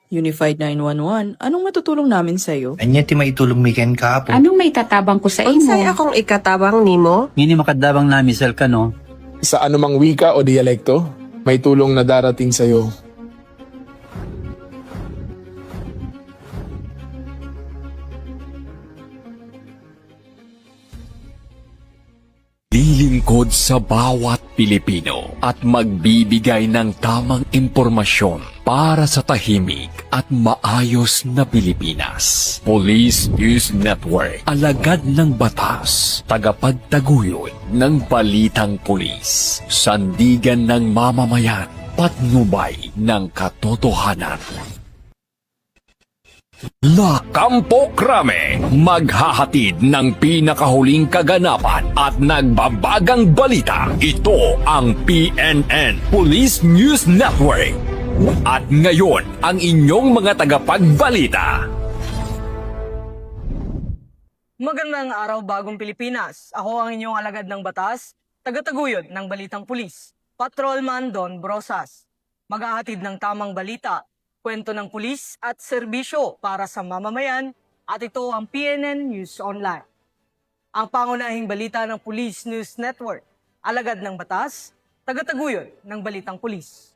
Unified 911, anong matutulong namin sa'yo? Anya ti maitulong mi ken kahapon. Anong may tatabang ko sa Unsay imo? akong ikatabang nimo? Ngini makadabang na misal ka no. Sa anumang wika o dialekto, may tulong na darating sa iyo. Lilingkod sa bawat Pilipino at magbibigay ng tamang impormasyon para sa tahimik at maayos na Pilipinas. Police News Network, alagad ng batas, tagapagtaguyod ng balitang pulis, sandigan ng mamamayan, patnubay ng katotohanan. La Campo Crame, maghahatid ng pinakahuling kaganapan at nagbabagang balita. Ito ang PNN Police News Network. At ngayon, ang inyong mga tagapagbalita. Magandang araw, Bagong Pilipinas. Ako ang inyong alagad ng batas, tagataguyod ng Balitang Pulis, Patrolman Don Brosas. Maghahatid ng tamang balita, kwento ng pulis at serbisyo para sa mamamayan, at ito ang PNN News Online. Ang pangunahing balita ng Police News Network, alagad ng batas, tagataguyod ng Balitang Pulis.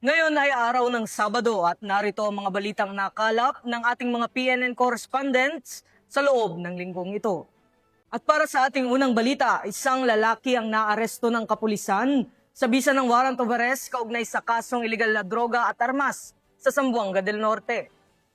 Ngayon ay araw ng Sabado at narito ang mga balitang nakalap ng ating mga PNN correspondents sa loob ng linggong ito. At para sa ating unang balita, isang lalaki ang naaresto ng kapulisan sa bisa ng warrant of arrest kaugnay sa kasong iligal na droga at armas sa Zamboanga del Norte.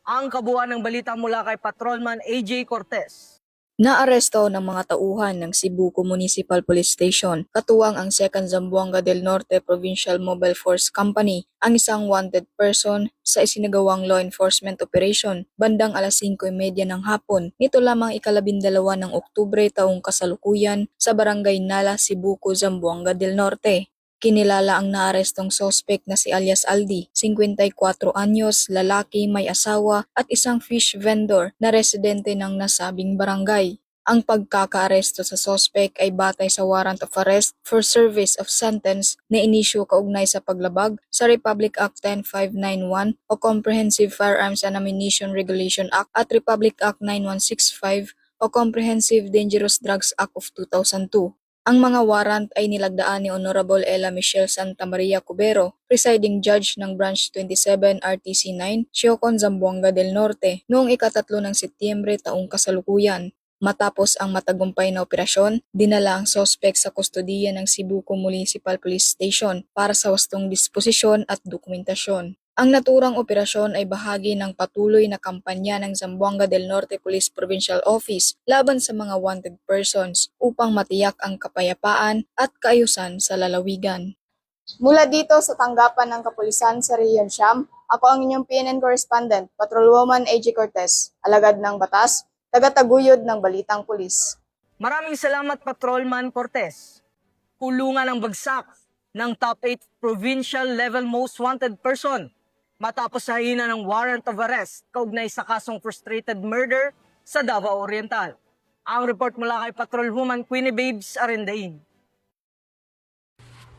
Ang kabuuan ng balita mula kay Patrolman AJ Cortez. Naaresto ng mga tauhan ng Cebuco Municipal Police Station, katuwang ang 2nd Zamboanga del Norte Provincial Mobile Force Company, ang isang wanted person sa isinagawang law enforcement operation bandang alas 5:30 ng hapon. Nito lamang ika-12 ng Oktubre taong kasalukuyan sa Barangay Nala, Cebuco, Zamboanga del Norte. Kinilala ang naarestong sospek na si alias Aldi, 54 anyos, lalaki, may asawa at isang fish vendor na residente ng nasabing barangay. Ang pagkakaaresto sa sospek ay batay sa warrant of arrest for service of sentence na inisyu kaugnay sa paglabag sa Republic Act 10591 o Comprehensive Firearms and Ammunition Regulation Act at Republic Act 9165 o Comprehensive Dangerous Drugs Act of 2002. Ang mga warrant ay nilagdaan ni Honorable Ella Michelle Santa Maria Cubero, presiding judge ng Branch 27 RTC 9, Siocon, Zamboanga del Norte, noong ika-3 ng Setyembre taong kasalukuyan. Matapos ang matagumpay na operasyon, dinala ang sospek sa kustodiya ng Cebuco Municipal Police Station para sa wastong disposisyon at dokumentasyon. Ang naturang operasyon ay bahagi ng patuloy na kampanya ng Zamboanga del Norte Police Provincial Office laban sa mga wanted persons upang matiyak ang kapayapaan at kaayusan sa lalawigan. Mula dito sa tanggapan ng kapulisan sa Region Siam, ako ang inyong PNN correspondent, Patrolwoman AJ Cortez, alagad ng batas, tagataguyod ng Balitang Pulis. Maraming salamat, Patrolman Cortez. Kulungan ang bagsak ng top 8 provincial level most wanted person matapos hahina ng warrant of arrest kaugnay sa kasong frustrated murder sa Davao Oriental. Ang report mula kay Patrolwoman Queenie Babes Arendain.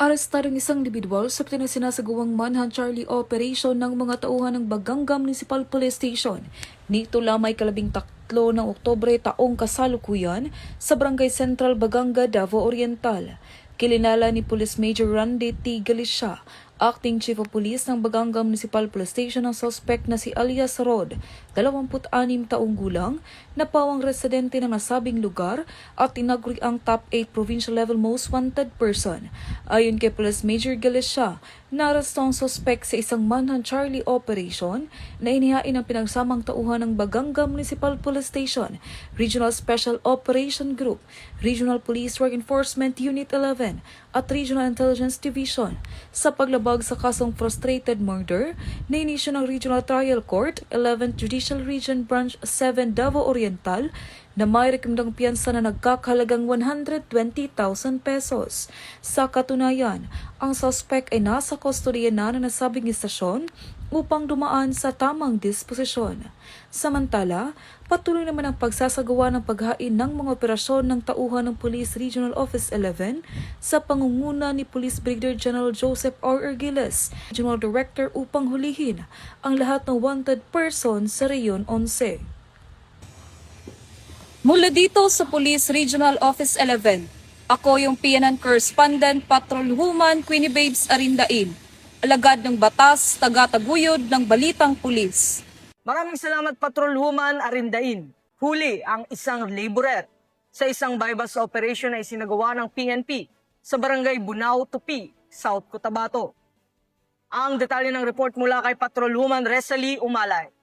Arestadong isang individual sa sinasagawang manhunt Charlie operation ng mga tauhan ng Baganga Municipal Police Station. Nito lamay 13 ng Oktubre taong kasalukuyan sa Barangay Central, Baganga, Davao Oriental. Kilinala ni Police Major Randy T. Galicia, Acting Chief of Police ng Baganga Municipal Police Station, ang suspect na si alias Rod, 26 taong gulang, na pawang residente ng nasabing lugar at tinaguri ang top 8 provincial level most wanted person. Ayon kay Police Major Galicia, naaresto ang suspect sa isang manhunt Charlie operation na inihain ng pinagsamang tauhan ng Baganga Municipal Police Station, Regional Special Operation Group, Regional Police Drug Enforcement Unit 11 at Regional Intelligence Division sa paglabag sa kasong frustrated murder na inisyu ng Regional Trial Court, 11th Judicial Region Branch 7 Davao Oriental na may rekomendang piyansa na nagkakahalagang 120,000 pesos. Sa katunayan, ang suspect ay nasa kustodiya na ng nasabing istasyon upang dumaan sa tamang disposisyon. Samantala, patuloy naman ang pagsasagawa ng paghain ng mga operasyon ng tauhan ng Police Regional Office 11 sa pangunguna ni Police Brigadier General Joseph R. Ergiles, General Director, upang hulihin ang lahat ng wanted person sa Reyon 11. Mula dito sa Police Regional Office 11, ako yung PNN Correspondent Patrolwoman Queenie Babes Arindain, alagad ng batas, taga-taguyod ng balitang pulis. Maraming salamat Patrolwoman Arindain. Huli ang isang laborer sa isang bypass operation na isinagawa ng PNP sa barangay Bunao, Tupi, South Cotabato. Ang detalye ng report mula kay Patrolwoman Resalie Umalay.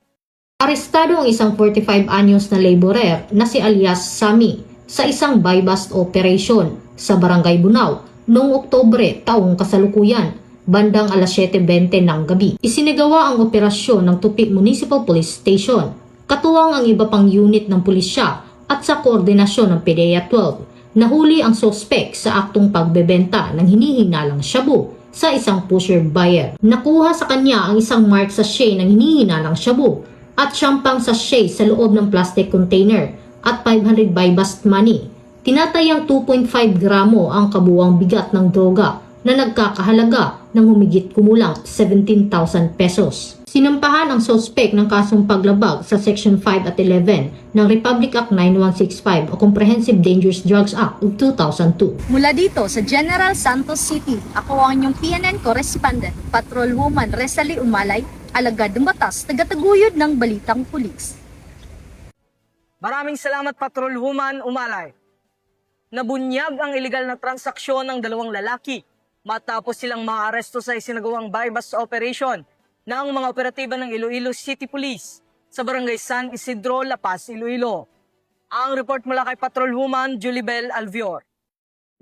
Arestado ang isang 45 anyos na laborer na si alias Sami sa isang buy-bust operation sa Barangay Bunao noong Oktubre taong kasalukuyan, bandang alas 7:20 ng gabi. Isinagawa ang operasyon ng Tupi Municipal Police Station, katuwang ang iba pang unit ng pulisya at sa koordinasyon ng PDEA 12. Nahuli ang suspect sa aktong pagbebenta ng hinihinalang shabu sa isang pusher buyer. Nakuha sa kanya ang isang mark sachet ng hinihinalang shabu at syampang sachet sa loob ng plastic container at 500 buy-bust money. Tinatayang 2.5 gramo ang kabuuang bigat ng droga na nagkakahalaga ng humigit kumulang 17,000 pesos. Sinampahan ang suspect ng kasong paglabag sa Section 5 at 11 ng Republic Act 9165 o Comprehensive Dangerous Drugs Act of 2002. Mula dito sa General Santos City, ako ang inyong PNN Correspondent, Patrolwoman Resalie Umalay, alagad ng batas, taga-taguyod ng balitang pulis. Maraming salamat Patrolwoman Umalay. Nabunyag ang iligal na transaksyon ng dalawang lalaki matapos silang maaresto sa isinagawang buy-bust operation ng mga operatiba ng Iloilo City Police sa Barangay San Isidro, La Paz, Iloilo. Ang report mula kay Patrolwoman Julibel Alvior.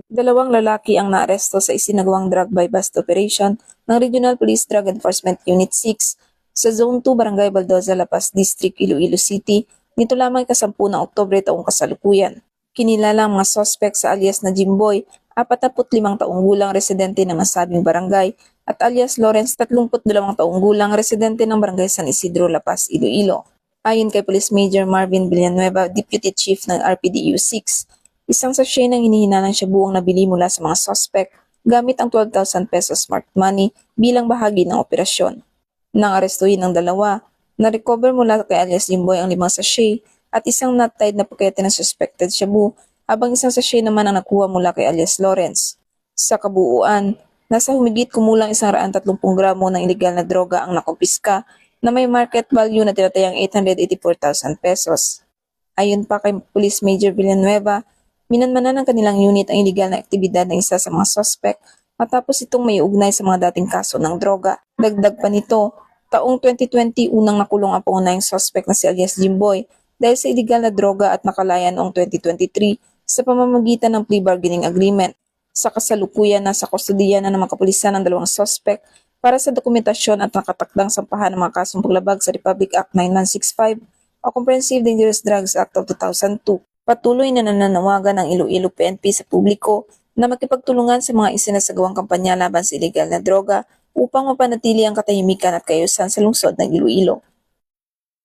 Dalawang lalaki ang naaresto sa isinagawang drug buy-bust operation ng Regional Police Drug Enforcement Unit 6 sa Zone 2 Barangay Baldoza, La Paz District, Iloilo City nito lamang 10 ng Oktubre taong kasalukuyan. Kinilala ang mga suspect sa alias na Jimboy, 45 taong gulang residente ng nasabing barangay, at alias Lawrence, 32 taong gulang residente ng Barangay San Isidro, La Paz, Iloilo. Ayon kay Police Major Marvin Villanueva, Deputy Chief ng RPDU 6, isang sachet ng hinihinalang shabu ang nabili mula sa mga suspect gamit ang 12,000 pesos smart money bilang bahagi ng operasyon. Nang arestuhin ang dalawa, na-recover mula kay alias Jimboy ang 5 sachet at isang not-tied na pakete ng suspected shabu, habang isang sachet naman ang nakuha mula kay alias Lawrence. Sa kabuuan, nasa humigit kumulang 130 gramo ng iligal na droga ang nakumpiska na may market value na tinatayang 884,000 pesos. Ayon pa kay Police Major Villanueva, minanmanan ng kanilang unit ang iligal na aktibidad ng isa sa mga suspect matapos itong may ugnay sa mga dating kaso ng droga. Dagdag pa nito, taong 2020 unang nakulong ang pangunahing suspect na si alias Jimboy dahil sa iligal na droga at nakalaya noong 2023 sa pamamagitan ng plea bargaining agreement. Sa kasalukuyan, nasa kustodiya na ng mga kapulisan ng dalawang suspect para sa dokumentasyon at nakatakdang sampahan ng mga kasong paglabag sa Republic Act 9165 o Comprehensive Dangerous Drugs Act of 2002. Patuloy na nananawagan ng Iloilo PNP sa publiko na makipagtulungan sa mga isinasagawang kampanya laban sa iligal na droga upang mapanatili ang katahimikan at kaayusan sa lungsod ng Iloilo.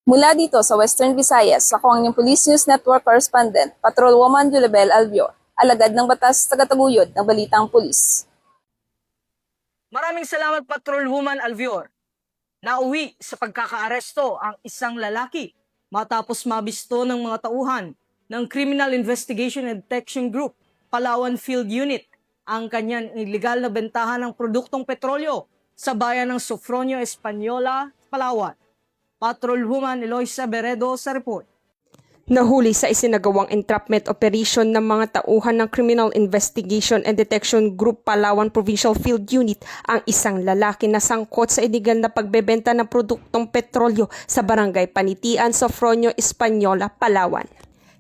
Mula dito sa Western Visayas, ako ang inyong Police News Network Correspondent, Patrolwoman Julibel Alvior, alagad ng batas, taga-taguyod ng balitang pulis. Maraming salamat Patrolwoman Alvior. Nauwi sa pagkakaaresto ang isang lalaki matapos mabisto ng mga tauhan ng Criminal Investigation and Detection Group, Palawan Field Unit, ang kanyang illegal na bentahan ng produktong petrolyo sa bayan ng Sofronio, Española, Palawan. Patrolwoman Eloisa Beredo sa report. Nahuli sa isinagawang entrapment operation ng mga tauhan ng Criminal Investigation and Detection Group Palawan Provincial Field Unit ang isang lalaki na sangkot sa iligal na pagbebenta ng produktong petrolyo sa Barangay Panitian, Sofronio, Española, Palawan.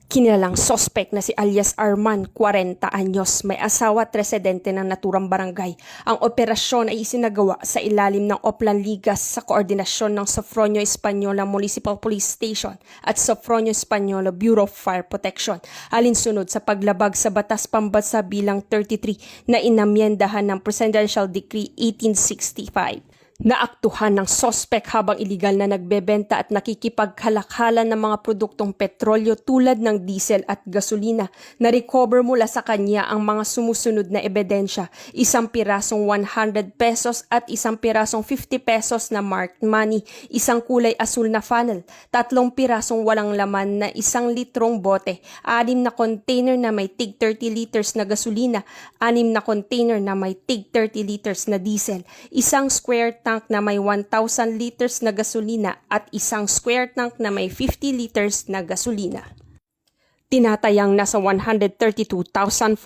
Kinilalang sospek na si alias Arman, 40 anyos, may asawa at residente ng naturang barangay. Ang operasyon ay isinagawa sa ilalim ng Oplan Ligas sa koordinasyon ng Sofronio Española Municipal Police Station at Sofronio Española Bureau of Fire Protection, alinsunod sa paglabag sa Batas Pambansa bilang 33 na inamyendahan ng Presidential Decree 1865. Naaktuhan ng sospek habang iligal na nagbebenta at nakikipagkalakhalan ng mga produktong petrolyo tulad ng diesel at gasolina. Na-recover mula sa kanya ang mga sumusunod na ebidensya, 1 pirasong 100 pesos at 1 pirasong 50 pesos na marked money, 1 kulay asul na funnel, 3 pirasong walang laman na 1 litrong bote, 6 na container na may tig 30 liters na gasolina, 6 na container na may tig 30 liters na diesel, 1 square tank na may 1,000 liters na gasolina at 1 square tank na may 50 liters na gasolina. Tinatayang nasa 132,420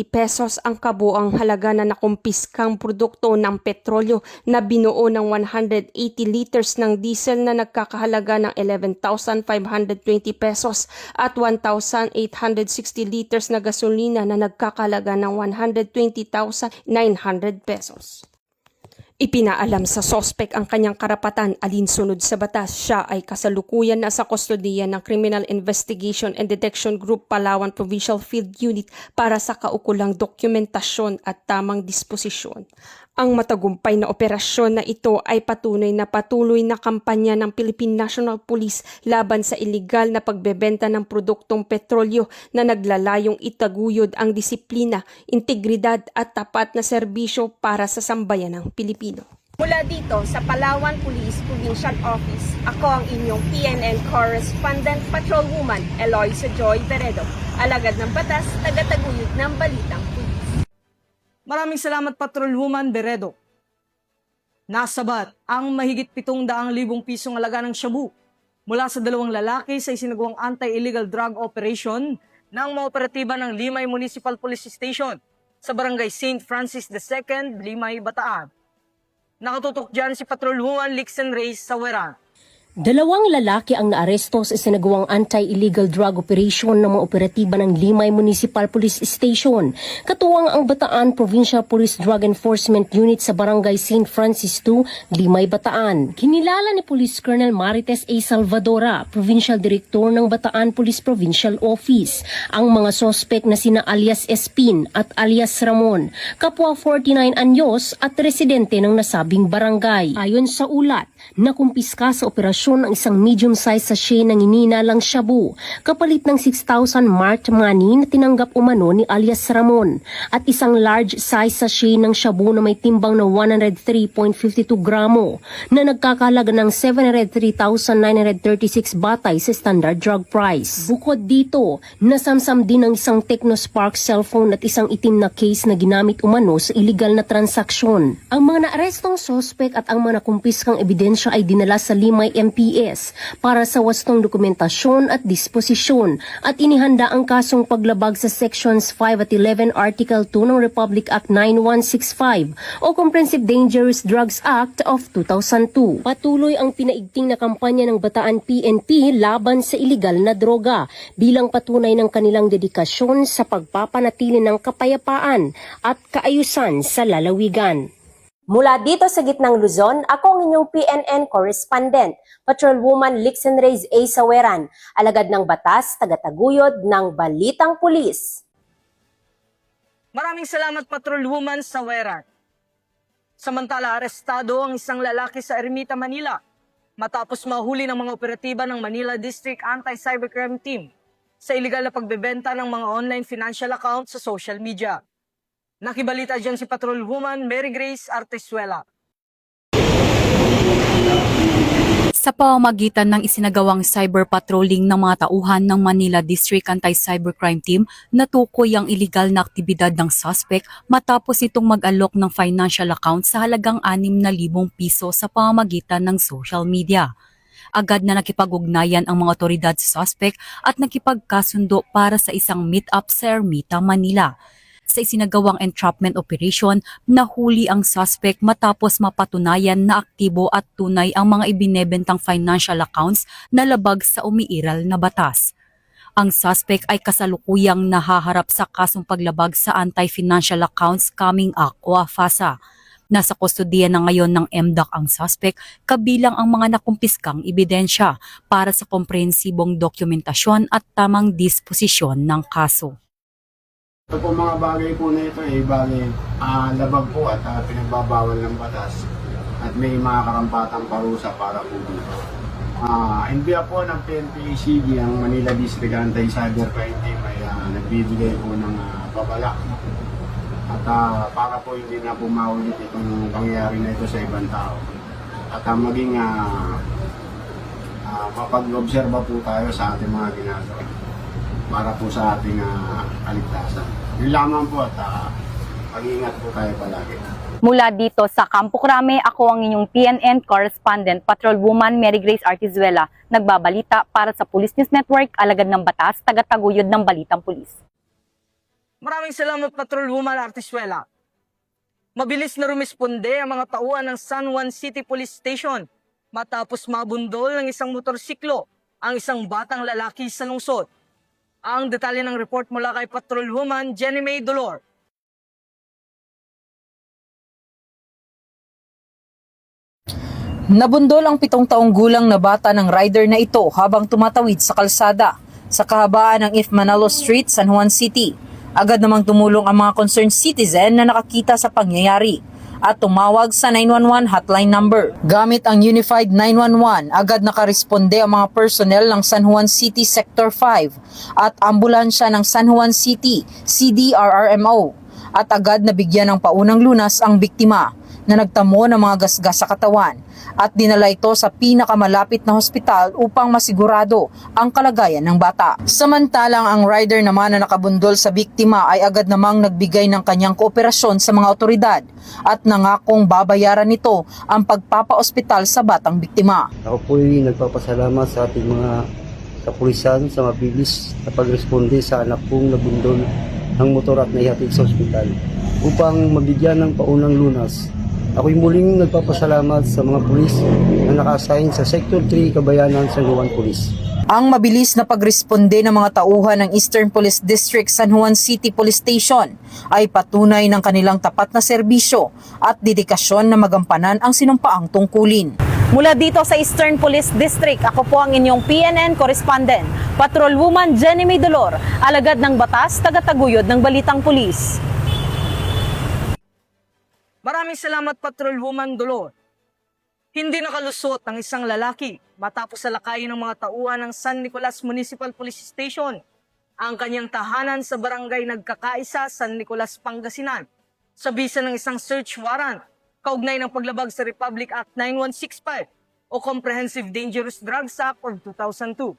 pesos ang kabuang halaga na nakumpiskang produkto ng petrolyo na binuo ng 180 liters ng diesel na nagkakahalaga ng 11,520 pesos at 1,860 liters na gasolina na nagkakahalaga ng 120,900 pesos. Ipinaalam sa sospek ang kanyang karapatan alinsunod sa batas. Siya ay kasalukuyan na sa kustodiya ng Criminal Investigation and Detection Group Palawan Provincial Field Unit para sa kaukulang dokumentasyon at tamang disposisyon. Ang matagumpay na operasyon na ito ay patunay na patuloy na kampanya ng Philippine National Police laban sa iligal na pagbebenta ng produktong petrolyo na naglalayong itaguyod ang disiplina, integridad at tapat na serbisyo para sa sambayanang Pilipino. Mula dito sa Palawan Police Provincial Office, ako ang inyong PNN Correspondent Patrolwoman Eloisa Joy Beredo, alagad ng batas, tagataguyod ng Balitang Pulis. Maraming salamat Patrolwoman Beredo. Nasabat ang mahigit 700,000 pisong halaga ng shabu mula sa 2 lalaki sa isinagawang anti-illegal drug operation ng mga operatiba ng Limay Municipal Police Station sa Barangay St. Francis II, Limay, Bataan. Nakatutok dyan si Patrolwoman Lixen Reyes Sawera. 2 lalaki ang naaresto sa isinagawang anti-illegal drug operation ng mga operatiba ng Limay Municipal Police Station. Katuwang ang Bataan Provincial Police Drug Enforcement Unit sa Barangay St. Francis II, Limay, Bataan. Kinilala ni Police Colonel Marites A. Salvadora, Provincial Director ng Bataan Police Provincial Office, ang mga sospek na sina alias Espin at alias Ramon, kapwa 49 anyos at residente ng nasabing barangay. Ayon sa ulat, nakumpiska sa operasyon ang isang medium-sized sachet ng ininalang shabu, kapalit ng 6,000 marked money na tinanggap umano ni alias Ramon, at isang large-size sachet ng shabu na may timbang na 103.52 gramo na nagkakahalaga ng 703,936 batay sa standard drug price. Bukod dito, nasamsam din ang isang Technospark cellphone at isang itim na case na ginamit umano sa illegal na transaksyon. Ang mga naarestong sospek at ang mga nakumpiskang ebidensya ay dinala sa Limay MPS para sa wastong dokumentasyon at disposisyon at inihanda ang kasong paglabag sa Sections 5 at 11 Article 2 ng Republic Act 9165 o Comprehensive Dangerous Drugs Act of 2002. Patuloy ang pinaigting na kampanya ng Bataan PNP laban sa iligal na droga bilang patunay ng kanilang dedikasyon sa pagpapanatili ng kapayapaan at kaayusan sa lalawigan. Mula dito sa gitnang Luzon, ako ang inyong PNN Correspondent, Patrolwoman Lixen Reyes A. Saweran, alagad ng batas, tagataguyod ng Balitang Pulis. Maraming salamat Patrolwoman Sawera. Samantala, arestado ang isang lalaki sa Ermita, Manila matapos mahuli ng mga operatiba ng Manila District Anti-Cybercrime Team sa iligal na pagbebenta ng mga online financial accounts sa social media. Nakibalita dyan si Patrolwoman Mary Grace Artesuela. Sa pamamagitan ng isinagawang cyber patrolling ng mga tauhan ng Manila District Anti-Cybercrime Team, natukoy ang iligal na aktibidad ng suspect matapos itong mag-alok ng financial account sa halagang 6,000 piso sa pamamagitan ng social media. Agad na nakipag-ugnayan ang mga otoridad sa suspect at nakipagkasundo para sa isang meet-up sa Ermita, Manila. Sa isinagawang entrapment operation, nahuli ang suspect matapos mapatunayan na aktibo at tunay ang mga ibinebentang financial accounts na labag sa umiiral na batas. Ang suspect ay kasalukuyang nahaharap sa kasong paglabag sa Anti-Financial Accounts Coming Act o AFASA. Nasa kustodiya na ngayon ng MDAC ang suspect kabilang ang mga nakumpiskang ebidensya para sa komprehensibong dokumentasyon at tamang disposisyon ng kaso. Ito po mga bagay po na ito ay bagay labag po at pinagbabawal ng batas at may mga karampatang parusa para po dito. NBI po ng PNP-ACB, ang Manila District Anti-Cybercrime Team ay nagbibigay po ng babala. At para po hindi na po maulit itong pangyayari na ito sa ibang tao. At maging mapag-obserba po tayo sa ating mga ginagawa para po sa ating kaligtasan. Yun lamang po at mag-iingat po tayo palagi. Mula dito sa Campo Crame, ako ang inyong PNN correspondent, Patrolwoman Mary Grace Artizuela, nagbabalita para sa Police News Network, alagad ng batas, tagataguyod ng Balitang Pulis. Maraming salamat, Patrolwoman Artizuela. Mabilis na rumisponde ang mga tauhan ng San Juan City Police Station matapos mabundol ng isang motorsiklo ang isang batang lalaki sa lungsod. Ang detalye ng report mula kay Patrolwoman Jenny May Dolor. Nabundol ang 7 taong gulang na bata ng rider na ito habang tumatawid sa kalsada sa kahabaan ng If Manalo Street, San Juan City. Agad namang tumulong ang mga concerned citizen na nakakita sa pangyayari at tumawag sa 911 hotline number. Gamit ang Unified 911, agad nakaresponde ang mga personnel ng San Juan City Sector 5 at ambulansya ng San Juan City CDRRMO at agad nabigyan ng paunang lunas ang biktima na nagtamo ng mga gasgas sa katawan at dinala ito sa pinakamalapit na hospital upang masigurado ang kalagayan ng bata. Samantalang ang rider naman na nakabundol sa biktima ay agad namang nagbigay ng kanyang kooperasyon sa mga otoridad at nangakong babayaran nito ang pagpapaospital sa batang biktima. Ako po ay nagpapasalamat sa ating mga kapulisan sa mabilis na pagresponde sa anak kong nabundol ng motor at naihatid sa ospital upang mabigyan ng paunang lunas. Ako'y muling nagpapasalamat sa mga pulis na naka-assign sa Sector 3 Kabayanan San Juan Police. Ang mabilis na pagresponde ng mga tauhan ng Eastern Police District San Juan City Police Station ay patunay ng kanilang tapat na serbisyo at dedikasyon na magampanan ang sinumpaang tungkulin. Mula dito sa Eastern Police District, ako po ang inyong PNN correspondent, Patrolwoman Jenny May Dolor, alagad ng batas, tagataguyod ng Balitang Pulis. Maraming salamat, Patrolwoman Dolor. Hindi nakalusot ang isang lalaki matapos salakayin ng mga tauhan ng San Nicolas Municipal Police Station ang kanyang tahanan sa barangay Nagkakaisa, San Nicolas, Pangasinan sa bisa ng isang search warrant kaugnay ng paglabag sa Republic Act 9165 o Comprehensive Dangerous Drugs Act of 2002.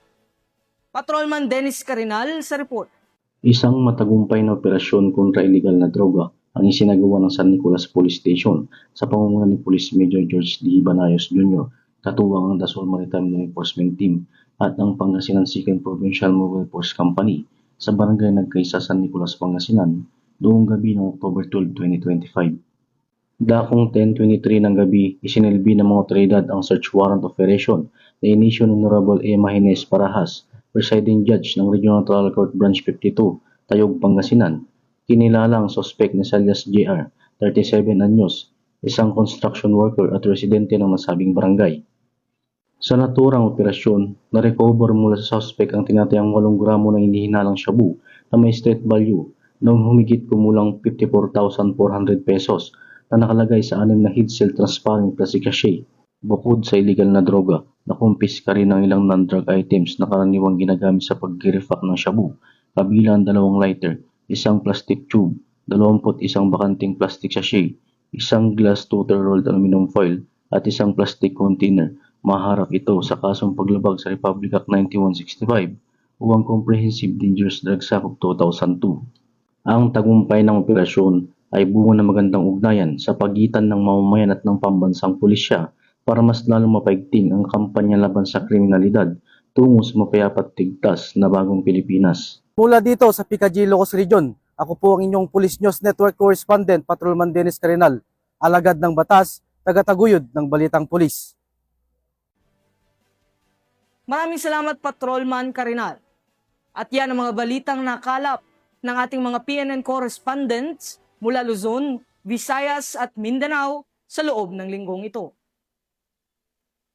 Patrolman Dennis Carinal sa report. Isang matagumpay na operasyon kontra illegal na droga ang isinagawa ng San Nicolas Police Station sa pamumuno ni Police Major George D. Banayos Jr., katuwang ang Dasol Maritime Law Enforcement Team at ang Pangasinan 2nd Provincial Mobile Force Company sa barangay Nagkaisa, San Nicolas, Pangasinan, noong gabi ng October 12, 2025. Dakong 10:23 ng gabi, isinilbi ng mga otoridad ang search warrant operation na inisyo ng Honorable Emma Hines Parahas, presiding judge ng Regional Trial Court Branch 52, Tayog, Pangasinan. Kinilala ang suspect na alias JR, 37 anyos, isang construction worker at residente ng nasabing barangay. Sa naturang operasyon, na-recover mula sa suspect ang tinatayang 8 gramo ng hinihinalang shabu na may street value na humigit kumulang 54,400 pesos na nakalagay sa 6 na Hidsel transparent plastic sachet. Bukod sa illegal na droga, nakumpiska rin ang ilang non-drug items na karaniwang ginagamit sa pag-refact ng shabu, kabilang 2 lighter, isang plastic tube, 21 bakanting plastic sachet, isang glass total rolled aluminum foil, at isang plastic container. Maharap ito sa kasong paglabag sa Republic Act 9165 o ang Comprehensive Dangerous Drugs Act of 2002. Ang tagumpay ng operasyon ay bunga ng magandang ugnayan sa pagitan ng mamamayan at ng pambansang pulisya para mas lalong mapaigting ang kampanya laban sa kriminalidad tungo sa mapayapat tigtas na bagong Pilipinas. Mula dito sa Picadillo, Ilocos Region, ako po ang inyong Police News Network correspondent, Patrolman Dennis Carinal, alagad ng batas, tagataguyod ng Balitang Pulis. Maraming salamat, Patrolman Carinal. At yan ang mga balitang nakalap ng ating mga PNN correspondents mula Luzon, Visayas at Mindanao sa loob ng linggong ito.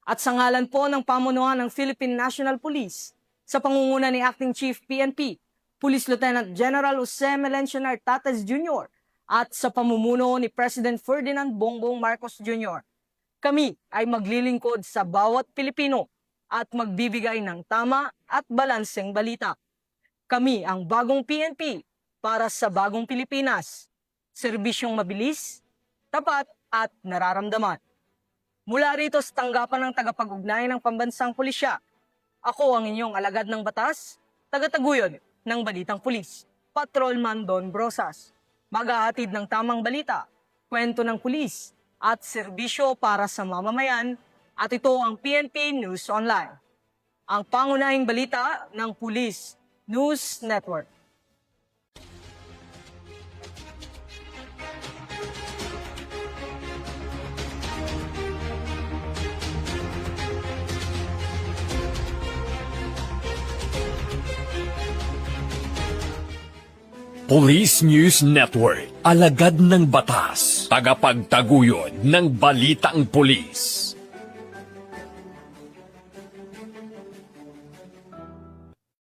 At sa ngalan po ng pamunuan ng Philippine National Police, sa pangunguna ni Acting Chief PNP, Police Lieutenant General Jose Melencio Nartates Jr. at sa pamumuno ni President Ferdinand Bongbong Marcos Jr., kami ay maglilingkod sa bawat Pilipino at magbibigay ng tama at balanseng balita. Kami ang bagong PNP para sa bagong Pilipinas. Serbisyong mabilis, tapat at nararamdaman. Mula rito sa tanggapan ng tagapag-ugnay ng Pambansang Pulisya, ako ang inyong alagad ng batas, tagataguyod ng Balitang Pulis, Patrolman Don Brosas. Maghahatid ng tamang balita, kwento ng pulis at serbisyo para sa mamamayan, at ito ang PNP News Online, ang pangunahing balita ng Police News Network. Police News Network, alagad ng batas, tagapagtaguyod ng balitang pulis.